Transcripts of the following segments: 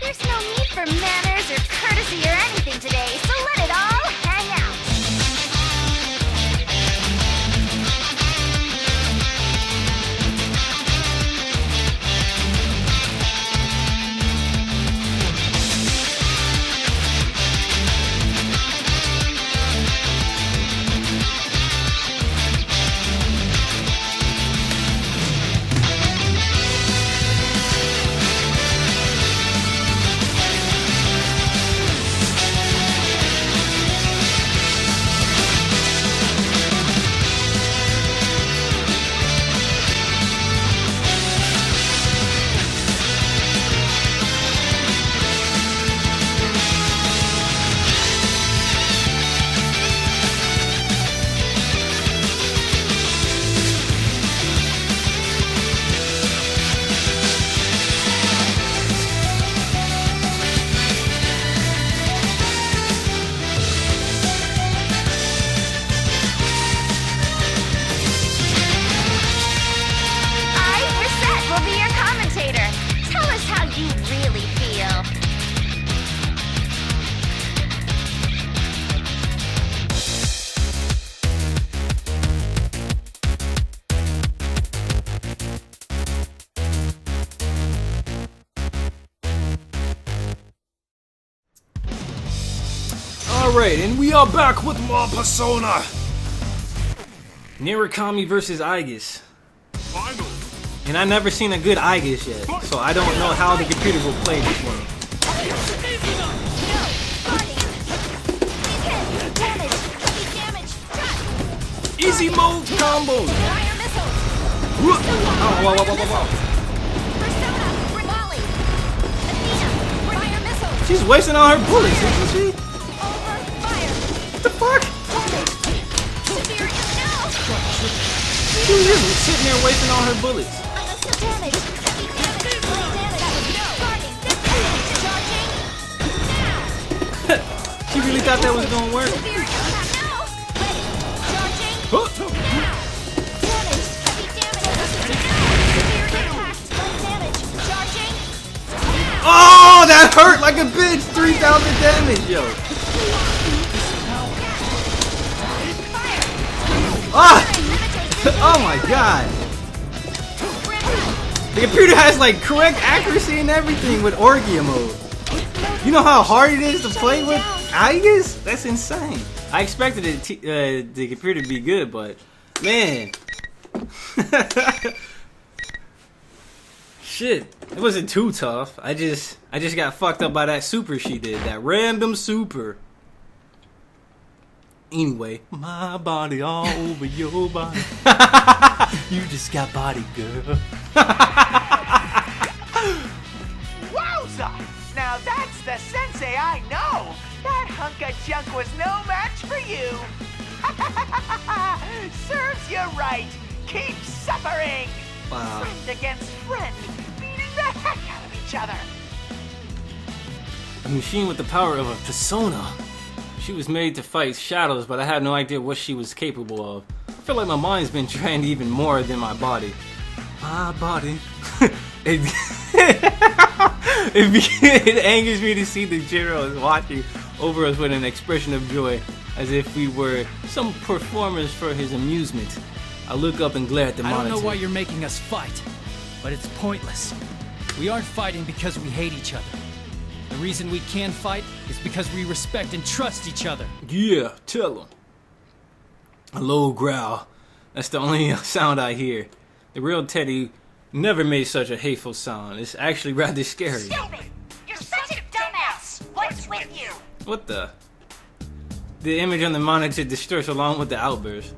There's no need for manners or courtesy or anything today, so let it all hang out. Alright, and we are back with more Persona! Narukami versus Aegis. And I've never seen a good Aegis yet, so I don't know how the computer will play this one. Easy mode combos! Oh, whoa, whoa, whoa, whoa, whoa. She's wasting all her bullets, isn't she? What the fuck? She was just sitting there wasting all her bullets. She really thought that was gonna work. Oh, that hurt like a bitch! 3,000 damage, yo! Ah! Oh my god! The computer has like correct accuracy and everything with Orgia mode. You know how hard it is to play with Aegis? That's insane. I expected the computer to be good, but man, shit, it wasn't too tough. I just got fucked up by that super she did, that random super. Anyway, my body all over your body. You just got body, girl. Wowza! Now that's the sensei I know. That hunk of junk was no match for you. Serves you right. Keep suffering. Wow. Friend against friend, beating the heck out of each other. A machine with the power of a persona. She was made to fight shadows, but I had no idea what she was capable of. I feel like my mind's been trained even more than my body. My body. It angers me to see the general is watching over us with an expression of joy, as if we were some performers for his amusement. I look up and glare at the monitor. I don't know why you're making us fight, but it's pointless. We aren't fighting because we hate each other. The reason we can fight is because we respect and trust each other. Yeah, tell him. A low growl. That's the only sound I hear. The real Teddy never made such a hateful sound. It's actually rather scary. Stupid! You're such a dumbass! What's with you? What the? The image on the monitor distorts along with the outburst.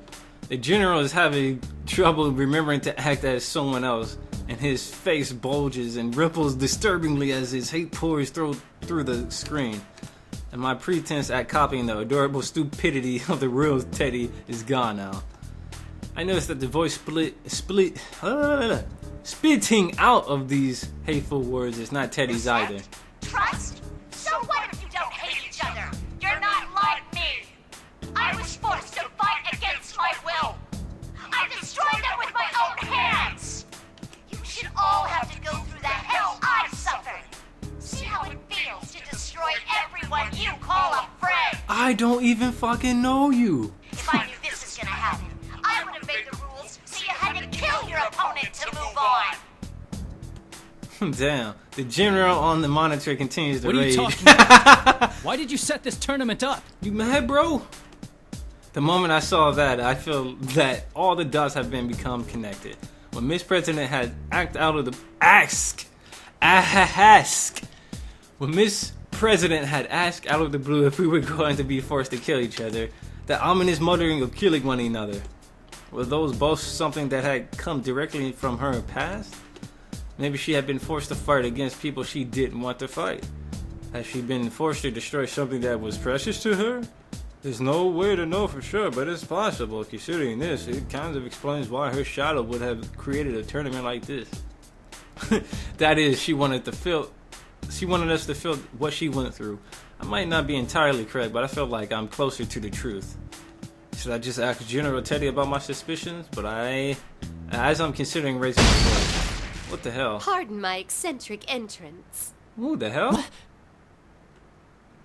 The general is having trouble remembering to act as someone else, and his face bulges and ripples disturbingly as his hate pours through the screen. And my pretense at copying the adorable stupidity of the real Teddy is gone now. I noticed that the voice spitting out of these hateful words is not Teddy's either. Trust? So what if you don't hate each other? You're not like me. I was forced to fight against my will. I destroyed them with my own hands. You should all have to go through the hell I suffered. See how it I don't even fucking know you. If I knew this was gonna happen, I would have made the rules so you had to kill your opponent to move on. Damn. The general on the monitor continues to What are rage. you talking about? Why did you set this tournament up? You mad, bro? The moment I saw that, I feel that all the dots have become connected. When Miss President had When Miss President had asked out of the blue if we were going to be forced to kill each other, the ominous muttering of killing one another. Were those both something that had come directly from her past? Maybe she had been forced to fight against people she didn't want to fight. Has she been forced to destroy something that was precious to her? There's no way to know for sure, but it's possible. Considering this, it kind of explains why her shadow would have created a tournament like this. That is, she wanted us to feel what she went through. I might not be entirely correct, but I feel like I'm closer to the truth. Should I just ask General Teddy about my suspicions? But as I'm considering raising my voice. What the hell? Pardon my eccentric entrance. Who the hell? What?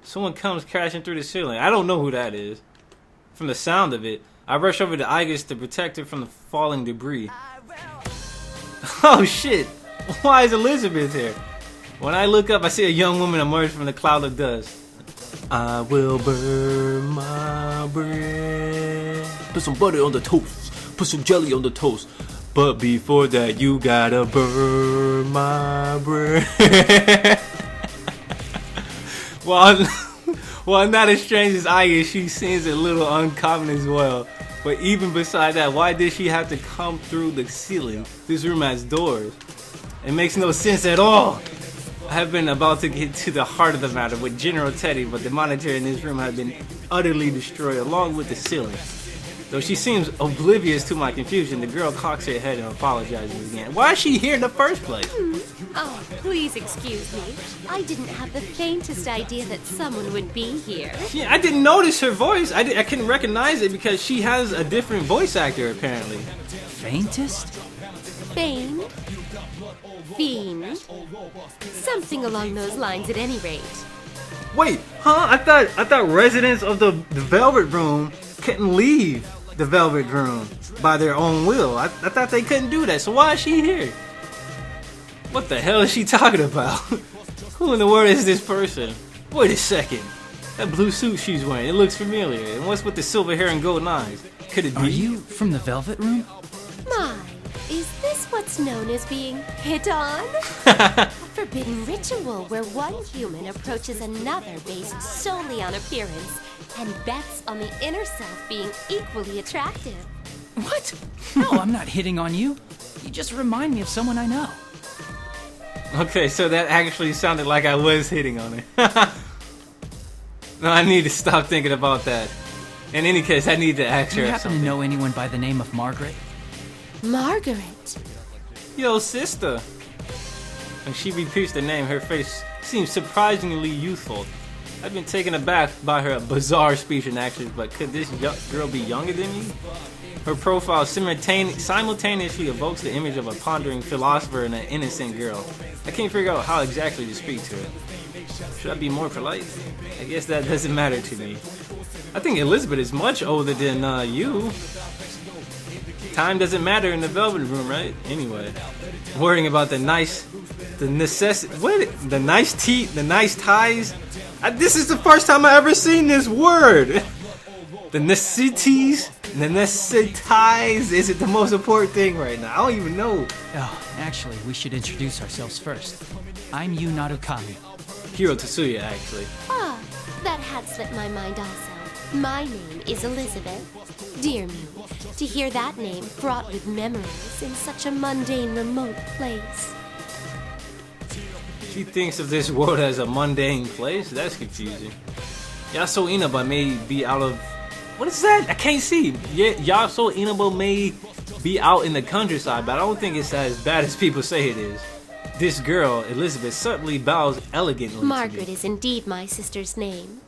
Someone comes crashing through the ceiling. I don't know who that is. From the sound of it, I rush over to Igus to protect her from the falling debris. Oh shit! Why is Elizabeth here? When I look up, I see a young woman emerge from the cloud of dust. I will burn my bread. Put some butter on the toast. Put some jelly on the toast. But before that, you gotta burn my bread. Well, not as strange as I is, she seems a little uncommon as well. But even beside that, why did she have to come through the ceiling? This room has doors. It makes no sense at all. I have been about to get to the heart of the matter with General Teddy, but the monitor in this room has been utterly destroyed along with the ceiling. Though she seems oblivious to my confusion, the girl cocks her head and apologizes again. Why is she here in the first place? Oh, please excuse me. I didn't have the faintest idea that someone would be here. Yeah, I didn't notice her voice. I couldn't recognize it because she has a different voice actor apparently. Faintest? Fame? Fiend? Something along those lines at any rate. Wait, huh? I thought residents of the Velvet Room couldn't leave the Velvet Room by their own will. I thought they couldn't do that. So why is she here? What the hell is she talking about? Who in the world is this person? Wait a second. That blue suit she's wearing, it looks familiar. And what's with the silver hair and golden eyes? Could it be? Are you from the Velvet Room? My, is this what's known as being hit on? A forbidden ritual where one human approaches another based solely on appearance and bets on the inner self being equally attractive. What? No, I'm not hitting on you. You just remind me of someone I know. Okay, so that actually sounded like I was hitting on her. No, I need to stop thinking about that. In any case, I need to ask Do her you happen something. to know anyone by the name of Margaret? Margaret. Yo, sister. When she repeats the name, her face seems surprisingly youthful. I've been taken aback by her bizarre speech and actions, but could this girl be younger than me? Her profile simultaneously evokes the image of a pondering philosopher and an innocent girl. I can't figure out how exactly to speak to her. Should I be more polite? I guess that doesn't matter to me. I think Elizabeth is much older than you. Time doesn't matter in the Velvet Room, right? Anyway, worrying about the nice ties. This is the first time I ever seen this word. The necessities, is it the most important thing right now? I don't even know. Oh, actually, we should introduce ourselves first. I'm Yu Narukami. Hiro Tatsuya, actually. Ah, that had slipped my mind also. My name is Elizabeth. Dear me, to hear that name fraught with memories in such a mundane, remote place. She thinks of this world as a mundane place? That's confusing. Yasuo Inaba may be out of... What is that? I can't see. Yeah, Yasuo Inaba may be out in the countryside, but I don't think it's as bad as people say it is. This girl, Elizabeth, certainly bows elegantly. Margaret is indeed my sister's name.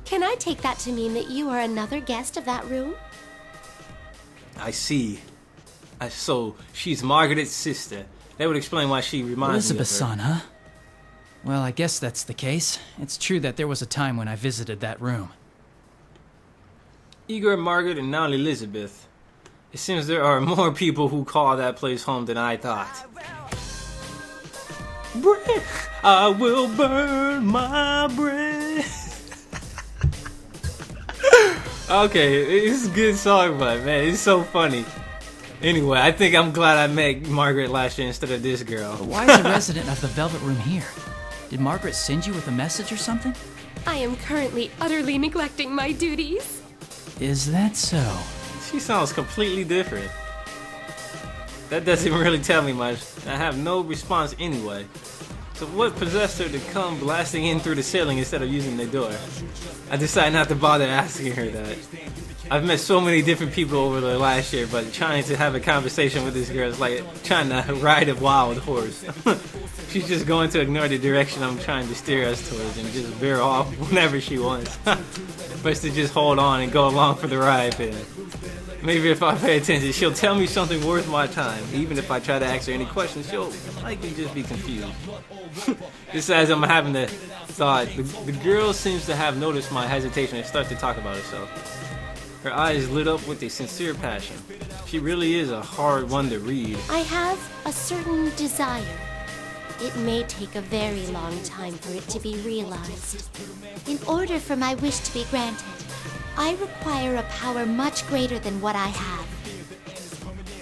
Can I take that to mean that you are another guest of that room? I see. So, she's Margaret's sister. That would explain why she reminds me of her. Elizabeth-san, huh? Well, I guess that's the case. It's true that there was a time when I visited that room. Igor, Margaret, and now Elizabeth. It seems there are more people who call that place home than I thought. I will burn my breath. Okay, it's a good song, but man, it's so funny. Anyway, I think I'm glad I met Margaret last year instead of this girl. Why is a resident of the Velvet Room here? Did Margaret send you with a message or something? I am currently utterly neglecting my duties. Is that so? She sounds completely different. That doesn't really tell me much. I have no response anyway. So what possessed her to come blasting in through the ceiling instead of using the door? I decided not to bother asking her that. I've met so many different people over the last year, but trying to have a conversation with this girl is like trying to ride a wild horse. She's just going to ignore the direction I'm trying to steer us towards and just veer off whenever she wants. Best to just hold on and go along for the ride, man. Maybe if I pay attention, she'll tell me something worth my time. Even if I try to ask her any questions, she'll likely just be confused. Just as I'm having the thought, the girl seems to have noticed my hesitation and start to talk about herself. Her eyes lit up with a sincere passion. She really is a hard one to read. I have a certain desire. It may take a very long time for it to be realized. In order for my wish to be granted, I require a power much greater than what I have.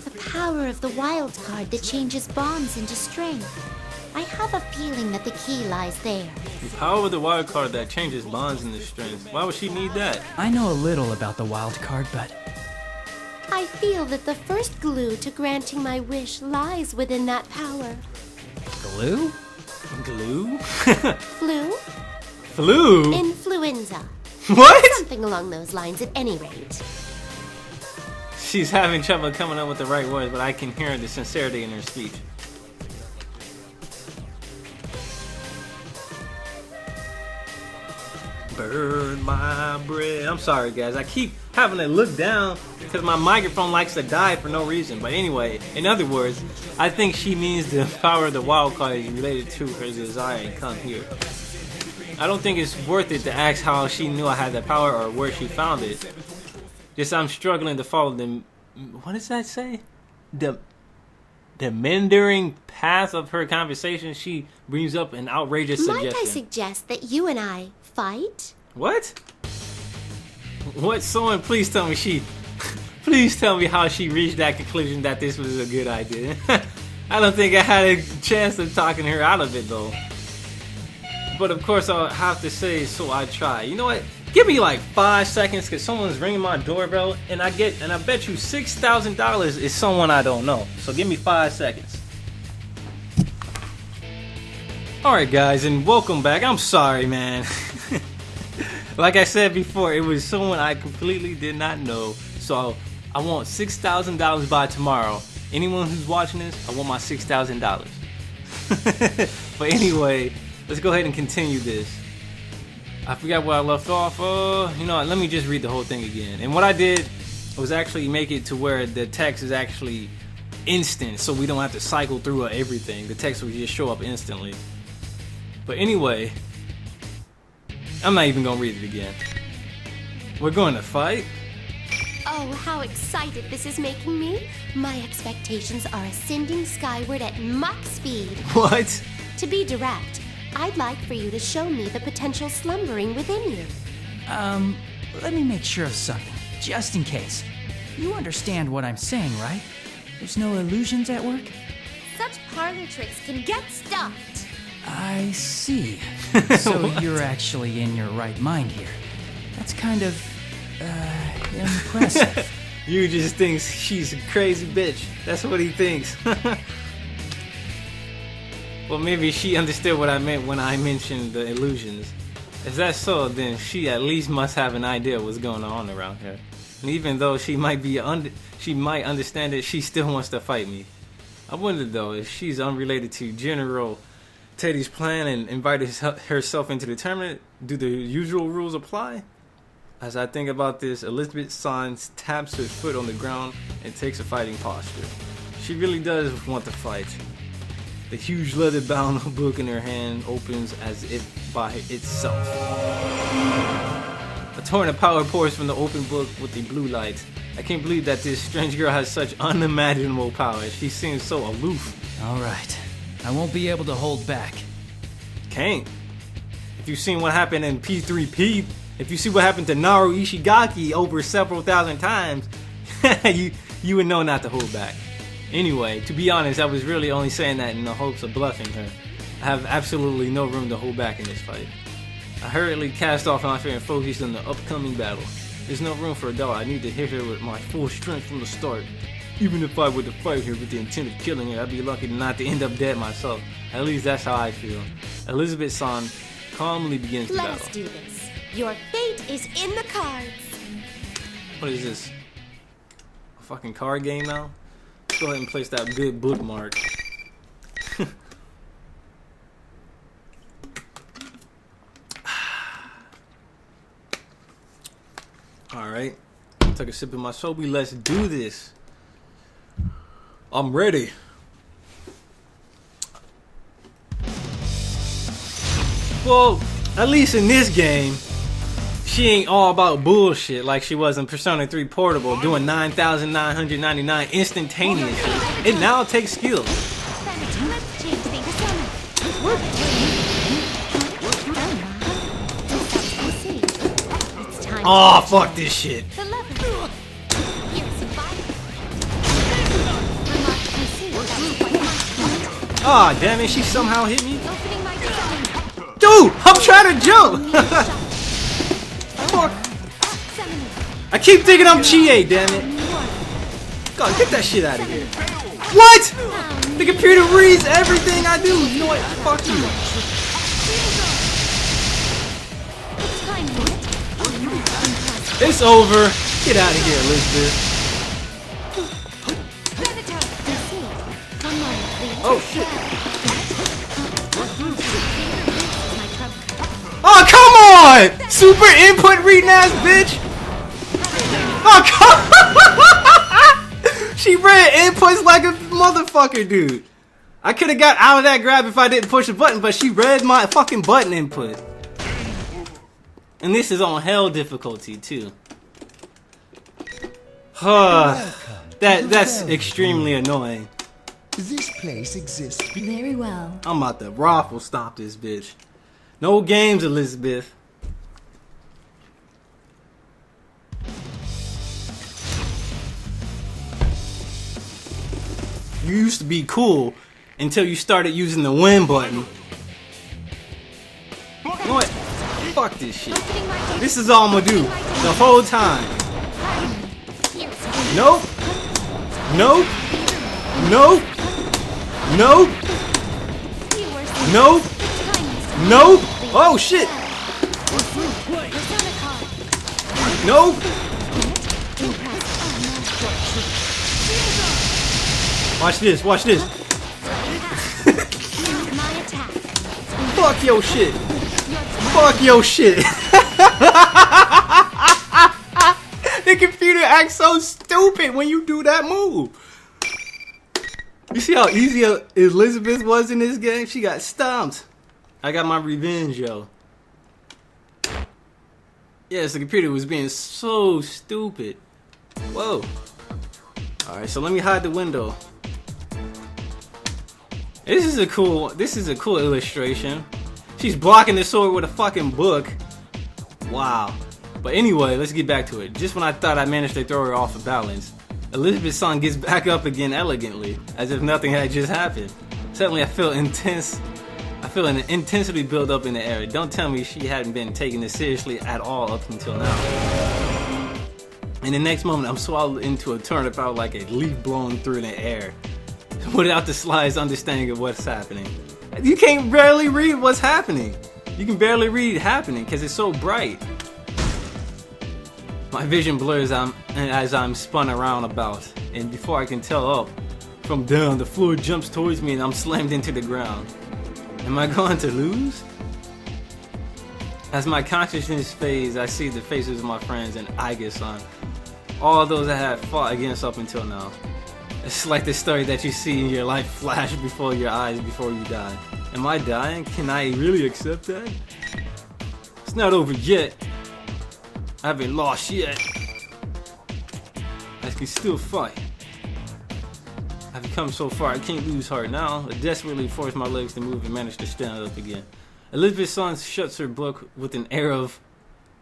The power of the wild card that changes bonds into strength. I have a feeling that the key lies there. The power of the wild card that changes bonds into strength. Why would she need that? I know a little about the wild card, but I feel that the first glue to granting my wish lies within that power. glue? Glue? Flu? Flu? Influenza. What? Something along those lines at any rate. She's having trouble coming up with the right words, but I can hear the sincerity in her speech. Burn my breath. I'm sorry, guys. I keep having to look down because my microphone likes to die for no reason. But anyway, in other words, I think she means the power of the wild card is related to her desire to come here. I don't think it's worth it to ask how she knew I had that power or where she found it. Just I'm struggling to follow the... What does that say? The meandering path of her conversation. She brings up an outrageous suggestion. Might I suggest that you and I fight? What? What? Someone please tell me please tell me how she reached that conclusion that this was a good idea. I don't think I had a chance of talking her out of it though. But of course I'll have to say, so I try. You know what? Give me like 5 seconds because someone's ringing my doorbell and I bet you $6,000 is someone I don't know. So give me 5 seconds. Alright guys, and welcome back. I'm sorry, man. Like I said before, it was someone I completely did not know. So I want $6,000 by tomorrow. Anyone who's watching this, I want my $6,000. But anyway, let's go ahead and continue this. I forgot where I left off. You know what, let me just read the whole thing again. And what I did was actually make it to where the text is actually instant, so we don't have to cycle through everything. The text will just show up instantly. But anyway, I'm not even gonna read it again. We're going to fight? Oh, how excited this is making me. My expectations are ascending skyward at Mach speed. What? To be direct, I'd like for you to show me the potential slumbering within you. Let me make sure of something, just in case. You understand what I'm saying, right? There's no illusions at work? Such parlor tricks can get stuffed. I see. So you're actually in your right mind here. That's kind of, impressive. You just think she's a crazy bitch. That's what he thinks. Well, maybe she understood what I meant when I mentioned the illusions. If that's so, then she at least must have an idea what's going on around here. And even though she might understand it, she still wants to fight me. I wonder though if she's unrelated to General Teddy's plan and invited herself into the tournament. Do the usual rules apply? As I think about this, Elizabeth Sanz taps her foot on the ground and takes a fighting posture. She really does want to fight. The huge leather-bound book in her hand opens as if by itself. A torrent of power pours from the open book with the blue lights. I can't believe that this strange girl has such unimaginable powers. She seems so aloof. Alright. I won't be able to hold back. Can't. If you've seen what happened in P3P, if you see what happened to Naru Ishigaki over several thousand times, you would know not to hold back. Anyway, to be honest, I was really only saying that in the hopes of bluffing her. I have absolutely no room to hold back in this fight. I hurriedly cast off my fear and focused on the upcoming battle. There's no room for a doubt. I need to hit her with my full strength from the start. Even if I were to fight her with the intent of killing her, I'd be lucky not to end up dead myself. At least that's how I feel. Elizabeth-san calmly begins the Let battle. us do this. Your fate is in the cards. What is this? A fucking card game now? Let's go ahead and place that good bookmark. Alright. Took a sip of my sobe. Let's do this. I'm ready. Well, at least in this game, she ain't all about bullshit like she was in Persona 3 Portable, doing 9,999 instantaneously. It now takes skill. Let's change things It's time. Oh, fuck this shit. The lever. Here's a fire. Remark PC. That's what Oh, damn it, she somehow hit me. opening my design. Dude, I'm trying to jump. Fuck. Summoning. I keep thinking I'm Chie, damn it. God, get that shit out of here. What? The computer reads everything I do. You know what? Fuck you. It's time for it. It's over. Get out of here, Elizabeth. Predator. PC. One moment, please. Oh, shit. My trouble. Oh, come on! Super input reading ass bitch! Oh, come on! She read inputs like a motherfucker, dude. I could have got out of that grab if I didn't push the button, but she read my fucking button input. And this is on hell difficulty, too. That's extremely annoying. This place exists. Very well. I'm about to raffle stomp this bitch. No games, Elizabeth. You used to be cool until you started using the win button. You know what? Fuck this shit. Opening my design. This is all I'm gonna do the whole time. Here's Nope. Nope. Nope. Nope. viewers. Nope. Time. Nope. Oh shit. Persona card. Nope. Watch this. Watch this. My attack. Fuck your shit. Fuck your shit. The computer acts so stupid when you do that move. You see how easy Elizabeth was in this game? She got stomped. I got my revenge, yo. Yes, the computer was being so stupid. Whoa. Alright, so let me hide the window. This is a cool illustration. She's blocking the sword with a fucking book. Wow. But anyway, let's get back to it. Just when I thought I managed to throw her off of balance, Elizabeth's son gets back up again elegantly, as if nothing had just happened. Suddenly I feel an intensity build up in the air. Don't tell me she hadn't been taking this seriously at all up until now. In the next moment, I'm swallowed into a torrent of power like a leaf blown through the air, without the slightest understanding of what's happening. You can't barely read what's happening. You can barely read happening because it's so bright. My vision blurs as I'm spun around about, and before I can tell up from down, the floor jumps towards me and I'm slammed into the ground. Am I going to lose? As my consciousness fades, I see the faces of my friends and Iga-san, all those I had fought against up until now. It's like the story that you see in your life flash before your eyes before you die. Am I dying? Can I really accept that? It's not over yet. I haven't lost yet. I can still fight. I've come so far, I can't lose heart now. I desperately force my legs to move and manage to stand up again. Elizabeth Son shuts her book with an air of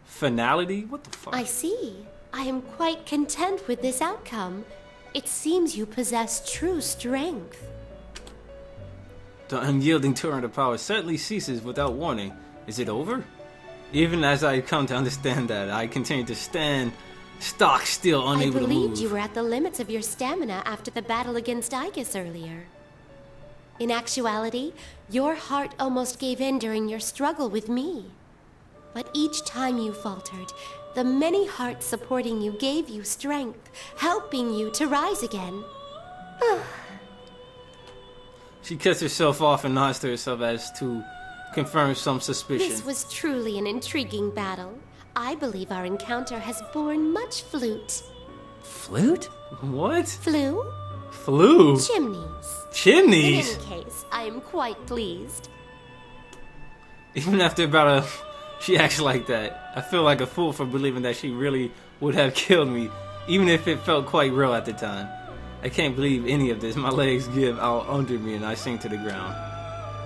finality. What the fuck? I see. I am quite content with this outcome. It seems you possess true strength. The unyielding torrent of power suddenly ceases without warning. Is it over? Even as I come to understand that, I continue to stand stock still, unable to move. I believed you were at the limits of your stamina after the battle against Aegis earlier. In actuality, your heart almost gave in during your struggle with me. But each time you faltered, the many hearts supporting you gave you strength, helping you to rise again. She cuts herself off and nods to herself as to confirm some suspicion. This was truly an intriguing battle. I believe our encounter has borne much flute. Flute? What? Flu? Flu? Chimneys. Chimneys? In any case, I am quite pleased. Even after about she acts like that. I feel like a fool for believing that she really would have killed me, even if it felt quite real at the time. I can't believe any of this. My legs give out under me and I sink to the ground.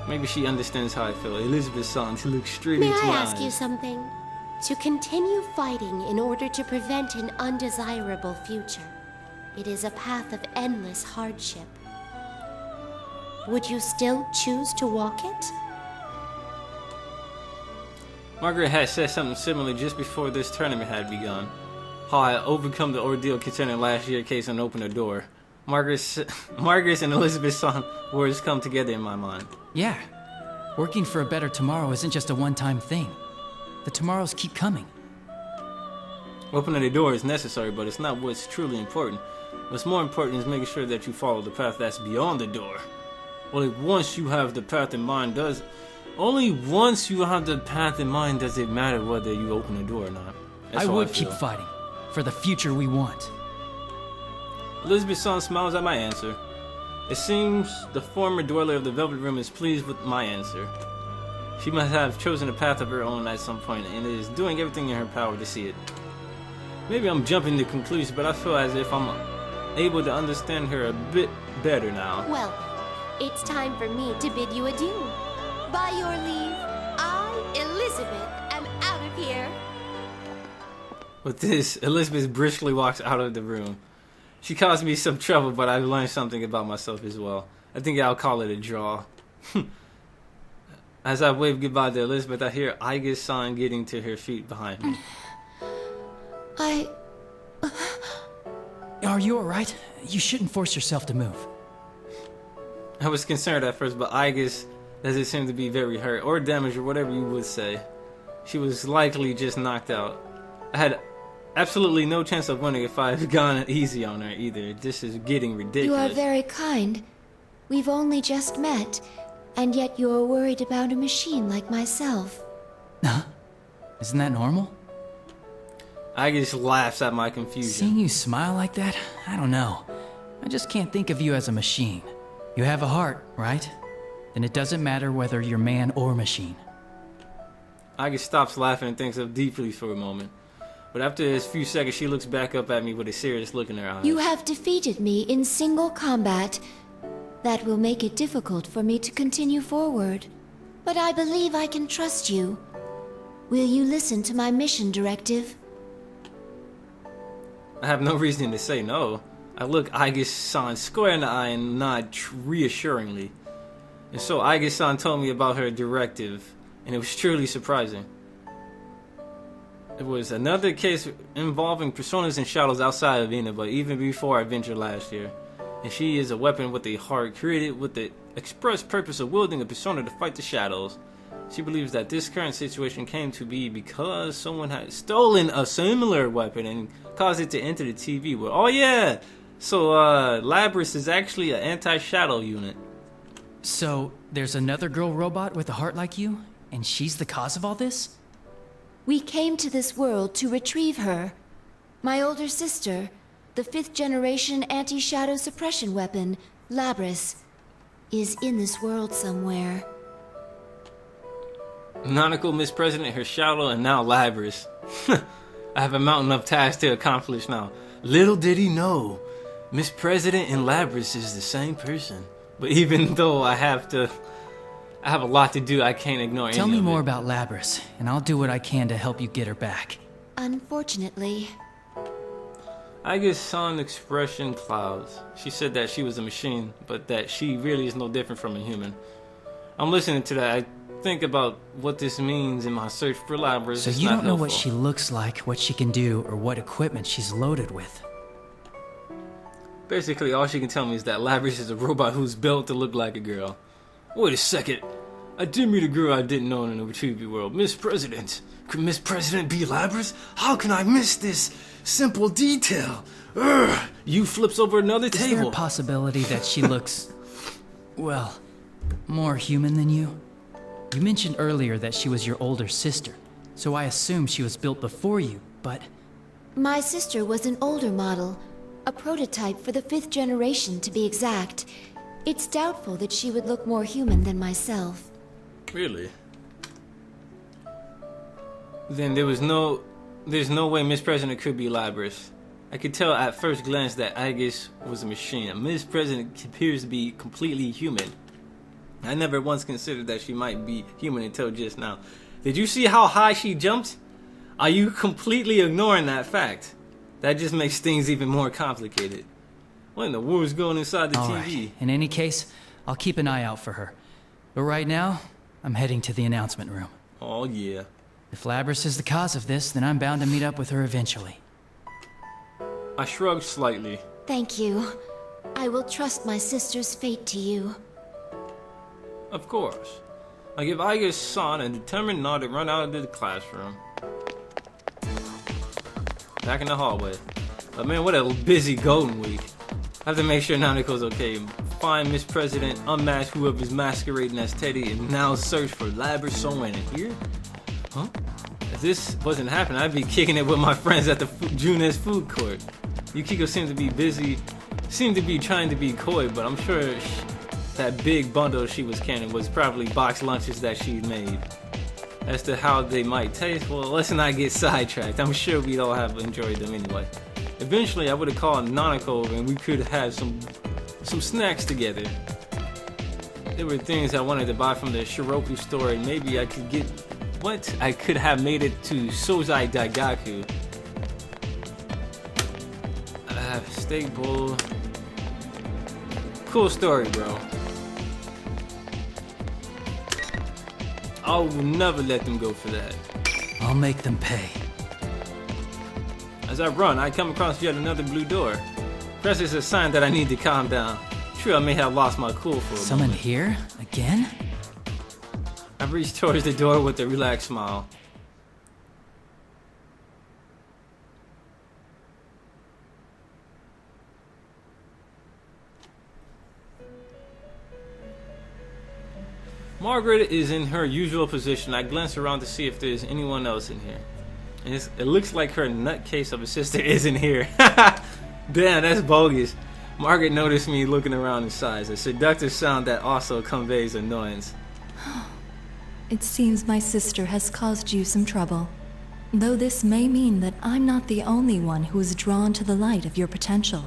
Maybe she understands how I feel. Elizabeth Son, to look straight May into I my ask eyes. you something? To continue fighting in order to prevent an undesirable future, it is a path of endless hardship. Would you still choose to walk it? Margaret had said something similar just before this tournament had begun. How I overcome the ordeal concerning last year's case and opened the door. Margaret's and Elizabeth's words come together in my mind. Yeah. Working for a better tomorrow isn't just a one-time thing. The tomorrows keep coming. Opening the door is necessary, but it's not what's truly important. What's more important is making sure that you follow the path that's beyond the door. Only once you have the path in mind does it matter whether you open the door or not. That's I how would feel. keep fighting for the future we want. Elizabeth's son smiles at my answer. It seems the former dweller of the Velvet Room is pleased with my answer. She must have chosen a path of her own at some point and is doing everything in her power to see it. Maybe I'm jumping to conclusions, but I feel as if I'm able to understand her a bit better now. Well, it's time for me to bid you adieu. By your leave, I, Elizabeth, am out of here. With this, Elizabeth briskly walks out of the room. She caused me some trouble, but I've learned something about myself as well. I think I'll call it a draw. As I wave goodbye to Elizabeth, I hear Aigis-san getting to her feet behind me. Are you alright? You shouldn't force yourself to move. I was concerned at first, but Aigis doesn't seem to be very hurt or damaged or whatever you would say. She was likely just knocked out. I had absolutely no chance of winning if I had gone easy on her either. This is getting ridiculous. You are very kind. We've only just met, and yet you are worried about a machine like myself. Huh? Isn't that normal? Aigis laughs at my confusion. Seeing you smile like that? I don't know. I just can't think of you as a machine. You have a heart, right? Then it doesn't matter whether you're man or machine. Aigis stops laughing and thinks of deeply for a moment. But after a few seconds, she looks back up at me with a serious look in her eyes. You have defeated me in single combat. That will make it difficult for me to continue forward. But I believe I can trust you. Will you listen to my mission directive? I have no reason to say no. I look Aigis-san square in the eye and nod reassuringly. And so Aigis-san told me about her directive, and it was truly surprising. It was another case involving personas and shadows outside of Inaba, even before our adventure last year. And she is a weapon with a heart created with the express purpose of wielding a persona to fight the shadows. She believes that this current situation came to be because someone had stolen a similar weapon and caused it to enter the TV world. Oh yeah! So Labris is actually an anti-shadow unit. So, there's another girl robot with a heart like you? And she's the cause of all this? We came to this world to retrieve her. My older sister, the 5th generation anti-shadow suppression weapon, Labris, is in this world somewhere. Nautical Miss President, her shadow, and now Labris. I have a mountain of tasks to accomplish now. Little did he know, Miss President and Labrys is the same person. But even though I have a lot to do, I can't ignore any Tell of me it. more about Labrys, and I'll do what I can to help you get her back. Unfortunately, I guess Son expression clouds. She said that she was a machine, but that she really is no different from a human. I'm listening to that. I think about what this means in my search for Labrys. So It's you not don't know what helpful. she looks like, what she can do, or what equipment she's loaded with. Basically, all she can tell me is that Labrys is a robot who's built to look like a girl. Wait a second. I did meet a girl I didn't know in the TV world. Miss President. Could Miss President be Labrys? How can I miss this simple detail? Urgh. You flips over another Is there a table. possibility that she looks, well, more human than you? You mentioned earlier that she was your older sister, so I assume she was built before you, but... my sister was an older model, a prototype for the 5th generation to be exact. It's doubtful that she would look more human than myself. Really? Then there's no way Miss President could be Labrys. I could tell at first glance that Aegis was a machine. Miss President appears to be completely human. I never once considered that she might be human until just now. Did you see how high she jumped? Are you completely ignoring that fact? That just makes things even more complicated. What in the world is going inside the All TV? right. In any case, I'll keep an eye out for her. But right now, I'm heading to the announcement room. Oh yeah. If Labrys is the cause of this, then I'm bound to meet up with her eventually. I shrugged slightly. Thank you. I will trust my sister's fate to you. Of course. I give Aegis Son a determined nod to run out of the classroom. Back in the hallway. But man, what a busy golden week. I have to make sure Nanako's okay. Find Miss President, unmask whoever's masquerading as Teddy, and now search for Labrys somewhere in here? Huh? If this wasn't happening, I'd be kicking it with my friends at the Junes food court. Yukiko seemed to be busy, seemed to be trying to be coy, but I'm sure that big bundle she was carrying was probably boxed lunches that she made. As to how they might taste, well, let's not get sidetracked. I'm sure we'd all have enjoyed them anyway. Eventually, I would have called Nanako over and we could have some snacks together. There were things I wanted to buy from the Shiroku store, and maybe I could get... What? I could have made it to Sozai Daigaku. Steak bowl. Cool story, bro. I will never let them go for that. I'll make them pay. As I run, I come across yet another blue door. Perhaps it's a sign that I need to calm down. True, I may have lost my cool for a Someone moment. here? Again? I reached towards the door with a relaxed smile. Margaret is in her usual position. I glance around to see if there's anyone else in here. And it looks like her nutcase of a sister isn't here. Damn, that's bogus. Margaret noticed me looking around in sighs, a seductive sound that also conveys annoyance. It seems my sister has caused you some trouble. Though this may mean that I'm not the only one who is drawn to the light of your potential.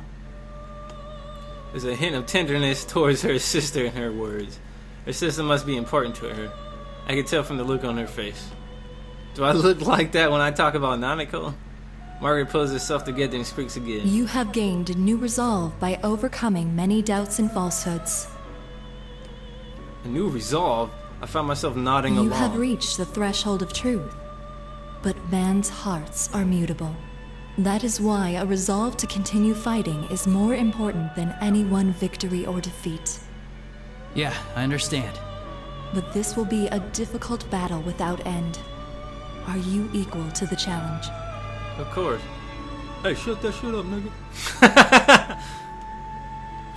There's a hint of tenderness towards her sister in her words. Her sister must be important to her. I can tell from the look on her face. Do I look like that when I talk about Nanako? Margaret pulls herself together and speaks again. You have gained a new resolve by overcoming many doubts and falsehoods. A new resolve? I found myself nodding along. You have reached the threshold of truth. But man's hearts are mutable. That is why a resolve to continue fighting is more important than any one victory or defeat. Yeah, I understand. But this will be a difficult battle without end. Are you equal to the challenge? Of course. Hey, shut that shit up, nigga.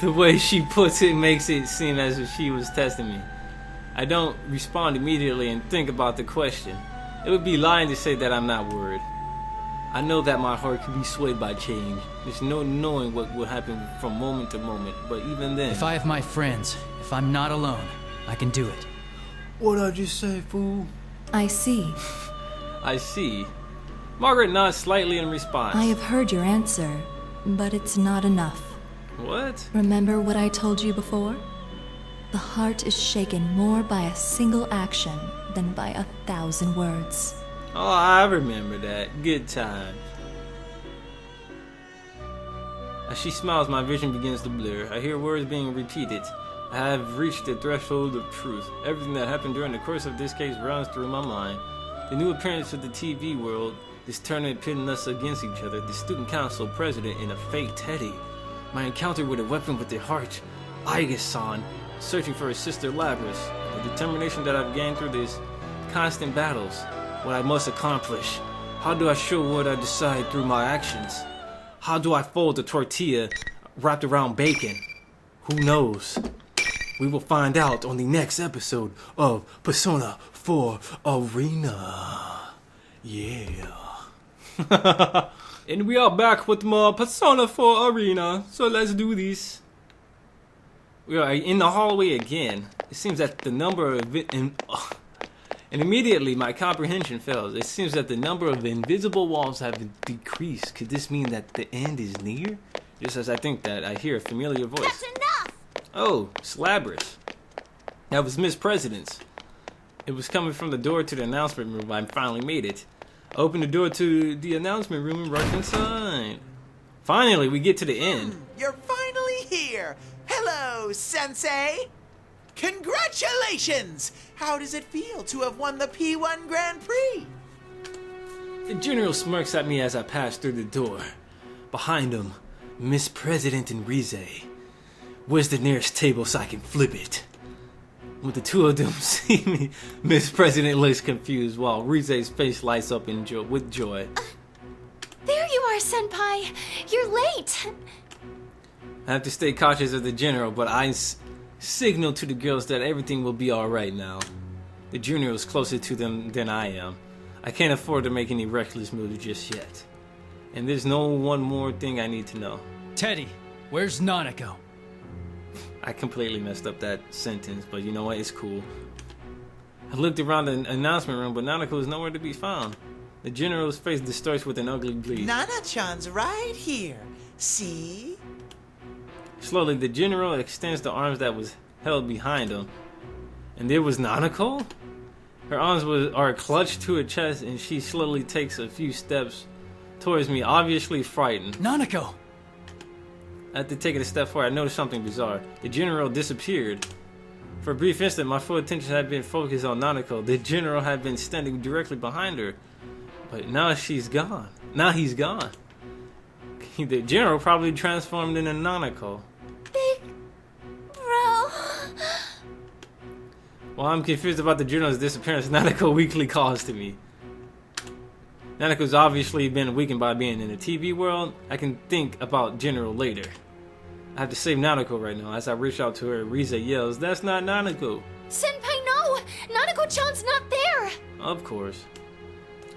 The way she puts it makes it seem as if she was testing me. I don't respond immediately and think about the question. It would be lying to say that I'm not worried. I know that my heart can be swayed by change. There's no knowing what will happen from moment to moment, but even then... If I have my friends, if I'm not alone, I can do it. What'd I just say, fool? I see. I see. Margaret nods slightly in response. I have heard your answer, but it's not enough. What? Remember what I told you before? The heart is shaken more by a single action than by 1,000 words. Oh, I remember that. Good time. As she smiles, my vision begins to blur. I hear words being repeated. I have reached the threshold of truth. Everything that happened during the course of this case runs through my mind. The new appearance of the TV world, this tournament pitting us against each other, the student council president, and a fake Teddy. My encounter with a weapon with the heart, Aiga-san, searching for his sister Labris, the determination that I've gained through these constant battles, what I must accomplish. How do I show what I decide through my actions? How do I fold a tortilla wrapped around bacon? Who knows? We will find out on the next episode of Persona 4 Arena. Yeah. And we are back with more Persona 4 Arena, so let's do this. We are in the hallway again. It seems that the number of... And immediately my comprehension fails. It seems that the number of invisible walls have decreased. Could this mean that the end is near? Just as I think that, I hear a familiar voice. That's enough! Oh, Slabris. That was Miss President's. It was coming from the door to the announcement room. I finally made it. I opened the door to the announcement room and rushed inside. Finally, we get to the end. You're finally here. Hello, Sensei. Congratulations! How does it feel to have won the P1 Grand Prix? The general smirks at me as I pass through the door. Behind him, Miss President and Rize. Where's the nearest table so I can flip it? When the two of them see me, Miss President looks confused while Rize's face lights up with joy. There you are, Senpai. You're late. I have to stay cautious of the general, but I signal to the girls that everything will be alright now. The junior is closer to them than I am. I can't afford to make any reckless moves just yet. And there's no one more thing I need to know. Teddy, where's Nanako? I completely messed up that sentence, but you know what? It's cool. I looked around the announcement room, but Nanako is nowhere to be found. The general's face distorts with an ugly bleed. Nana-chan's right here. See? Slowly, the general extends the arms that was held behind him. And there was Nanako? Her arms are clutched to her chest, and she slowly takes a few steps towards me, obviously frightened. Nanako! After taking a step forward, I noticed something bizarre. The general disappeared. For a brief instant, my full attention had been focused on Nanako. The general had been standing directly behind her. But now she's gone. Now he's gone. The general probably transformed into Nanako. Big bro. While I'm confused about the general's disappearance, Nanako weakly calls to me. Nanako's obviously been weakened by being in the TV world. I can think about General later. I have to save Nanako right now. As I reach out to her, Rize yells, "That's not Nanako!" Senpai, no! Nanako-chan's not there! Of course.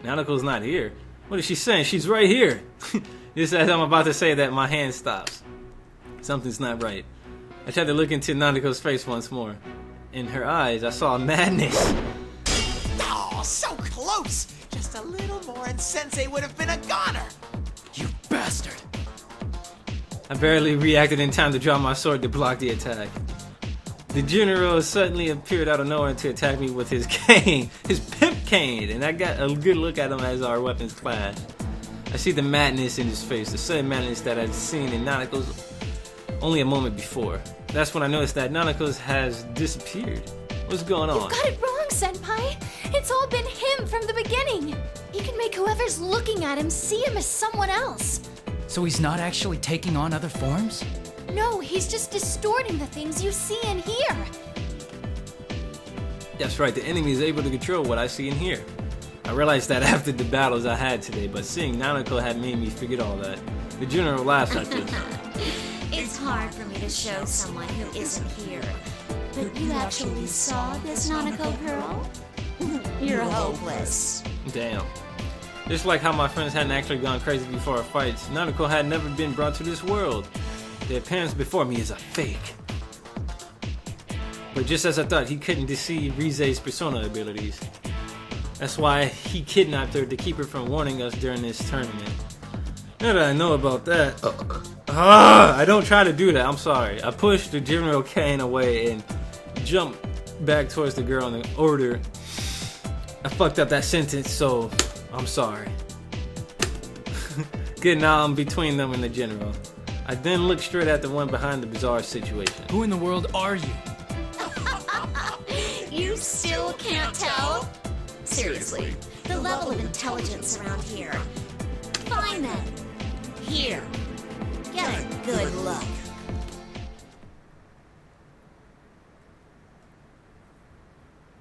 Nanako's not here. What is she saying? She's right here! Just as I'm about to say that, my hand stops. Something's not right. I tried to look into Nanako's face once more. In her eyes, I saw madness. Oh, so close! Just a little more and Sensei would have been a goner! You bastard! I barely reacted in time to draw my sword to block the attack. The general suddenly appeared out of nowhere to attack me with his cane, his pimp cane, and I got a good look at him as our weapons clashed. I see the madness in his face, the same madness that I'd seen in Nanako's only a moment before. That's when I noticed that Nanako's has disappeared. What's going on? You've got it wrong, Senpai. It's all been him from the beginning. You can make whoever's looking at him see him as someone else. So he's not actually taking on other forms? No, he's just distorting the things you see and hear. That's right, the enemy is able to control what I see and hear. I realized that after the battles I had today, but seeing Nanako had made me forget all that. The general laughs at this. It's hard for me to show someone who isn't here. But you actually saw this Nanako girl? You're hopeless. Damn. Just like how my friends hadn't actually gone crazy before our fights, Nanako had never been brought to this world. The appearance before me is a fake. But just as I thought, he couldn't deceive Rize's persona abilities. That's why he kidnapped her to keep her from warning us during this tournament. Now that I know about that, I don't try to do that. I'm sorry. I pushed the General Kane away and jumped back towards the girl in the order. I fucked up that sentence, so I'm sorry. Good, now I'm between them and the General. I then looked straight at the one behind the bizarre situation. Who in the world are you? You still can't tell? Seriously, the level of intelligence around here. Fine then. Here. Get a good look.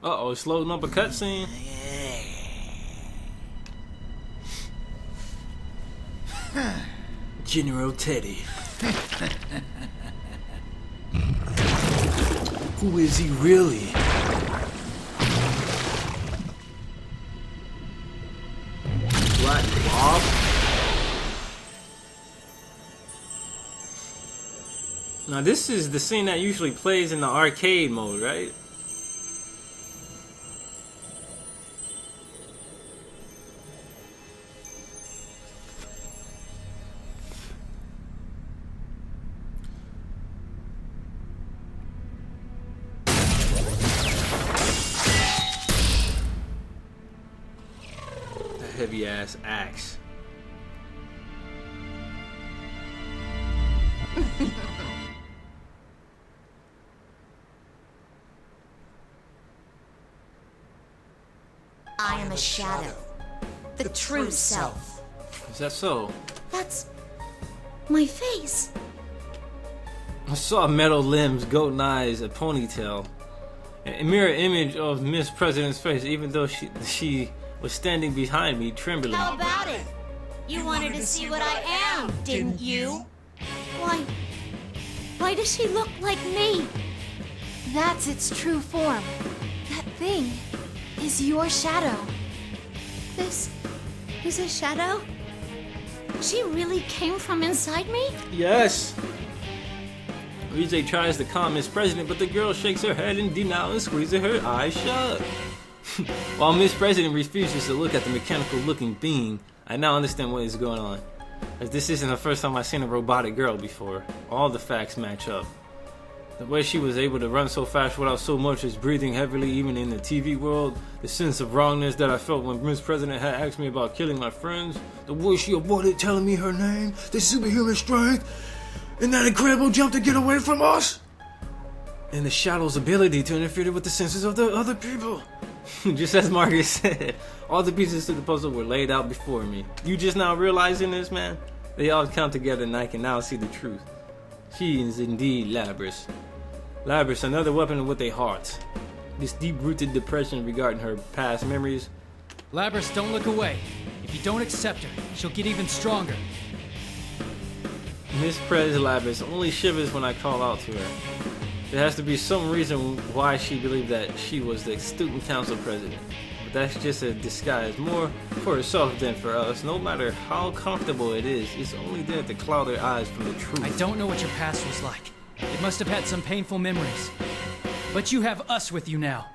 Uh-oh, it's loading up a cutscene. General Teddy. Who is he really? Black Bob? Now this is the scene that usually plays in the arcade mode, right? Heavy ass axe. I am a shadow. The true self. Is that so? That's my face. I saw metal limbs, golden eyes, a ponytail. A mirror image of Miss President's face, even though she was standing behind me, trembling. How about it? You wanted to see what I am, didn't you? Why does she look like me? That's its true form. That thing is your shadow. This is a shadow? She really came from inside me? Yes. Rizé tries to calm Miss President, but the girl shakes her head in denial and squeezes her eyes shut. While Miss President refuses to look at the mechanical-looking being, I now understand what is going on. As this isn't the first time I've seen a robotic girl before. All the facts match up. The way she was able to run so fast without so much as breathing heavily, even in the TV world, the sense of wrongness that I felt when Miss President had asked me about killing my friends, the way she avoided telling me her name, the superhuman strength, and that incredible jump to get away from us, and the Shadow's ability to interfere with the senses of the other people. Just as Margaret said, all the pieces to the puzzle were laid out before me. You just now realizing this, man? They all come together and I can now see the truth. She is indeed Labrys. Labrys, another weapon with a heart. This deep-rooted depression regarding her past memories. Labrys, don't look away. If you don't accept her, she'll get even stronger. Miss Prez Labrys only shivers when I call out to her. There has to be some reason why she believed that she was the student council president. But that's just a disguise, more for herself than for us. No matter how comfortable it is, it's only there to cloud her eyes from the truth. I don't know what your past was like. It must have had some painful memories. But you have us with you now.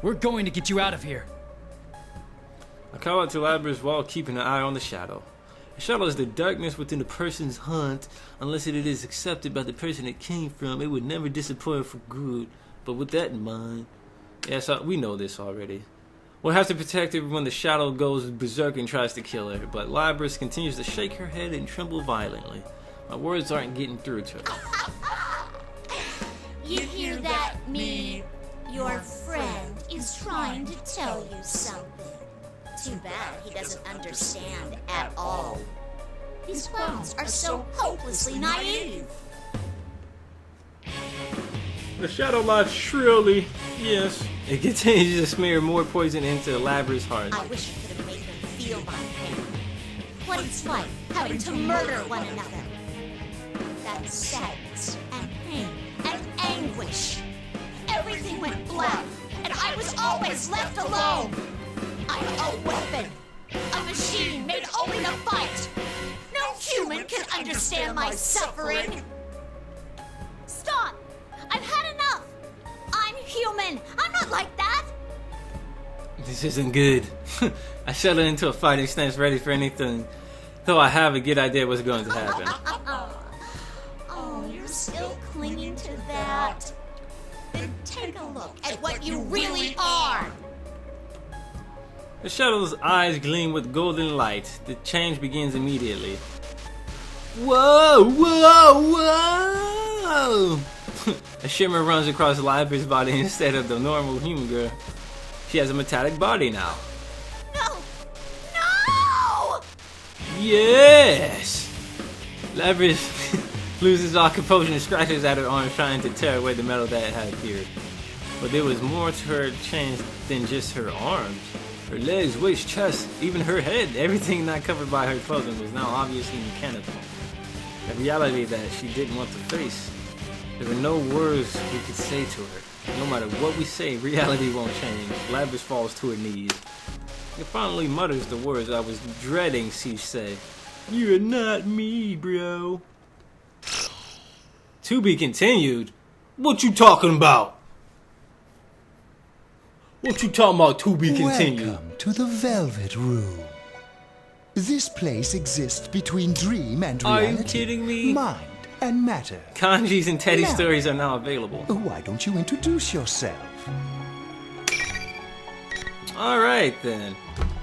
We're going to get you out of here. I call out to Labrys while keeping an eye on the shadow. The shadow is the darkness within a person's heart. Unless it is accepted by the person it came from, it would never disappoint for good. But with that in mind, yes, we know this already. We'll have to protect her when the shadow goes berserk and tries to kill her. But Labrys continues to shake her head and tremble violently. My words aren't getting through to her. You hear that, me? Your friend is trying to tell you something. Too bad he doesn't understand at all. These clowns are so hopelessly naive. The shadow laughs shrilly. Yes. It continues to smear more poison into Labrys' heart. I wish I could have made them feel my pain. What it's like having to murder one another. That sadness and pain and anguish. Everything went black, and I was always left alone. I'm a weapon. A machine made only to fight. No human can understand my suffering. Stop! I've had enough. I'm human. I'm not like that. This isn't good. I settled into a fighting stance ready for anything, though I have a good idea what's going to happen. Oh, you're still clinging to that? Then take a look at what you really are! The shadow's eyes gleam with golden light. The change begins immediately. Whoa, whoa, whoa! A shimmer runs across Libra's body instead of the normal human girl. She has a metallic body now. No! No! Yes! Libra loses all composure and scratches at her arm, trying to tear away the metal that had appeared. But there was more to her change than just her arms. Her legs, waist, chest, even her head, everything not covered by her clothing was now obviously mechanical. A reality that she didn't want to face. There were no words we could say to her. No matter what we say, reality won't change. Labris falls to her knees. It finally mutters the words I was dreading she say. You're not me, bro. To be continued? What you talking about? What you talking about, to be continued? Welcome to the Velvet Room. This place exists between dream and Are reality. you kidding me? Mind and matter. Kanji's and Teddy Now. stories are now available. Why don't you introduce yourself? Alright then.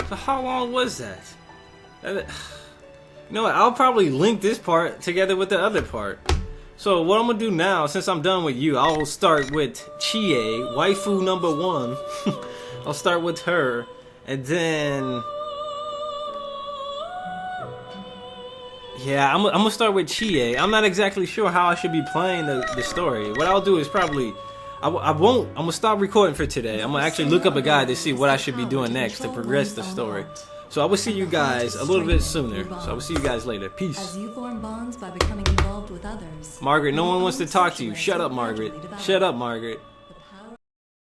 So how long was that? You know what, I'll probably link this part together with the other part. So what I'm gonna do now, since I'm done with you, I'll start with Chie, waifu number 1. I'll start with her, and then... Yeah, I'm gonna start with Chie. I'm not exactly sure how I should be playing the story. What I'll do is probably... I'm gonna stop recording for today. I'm gonna actually look up a guide to see what I should be doing next to progress the story. So I will see you guys a little bit sooner. So I will see you guys later. Peace. As you form bonds by becoming involved with others. Margaret, no one wants to talk to you. Shut up, Margaret. Shut up, Margaret.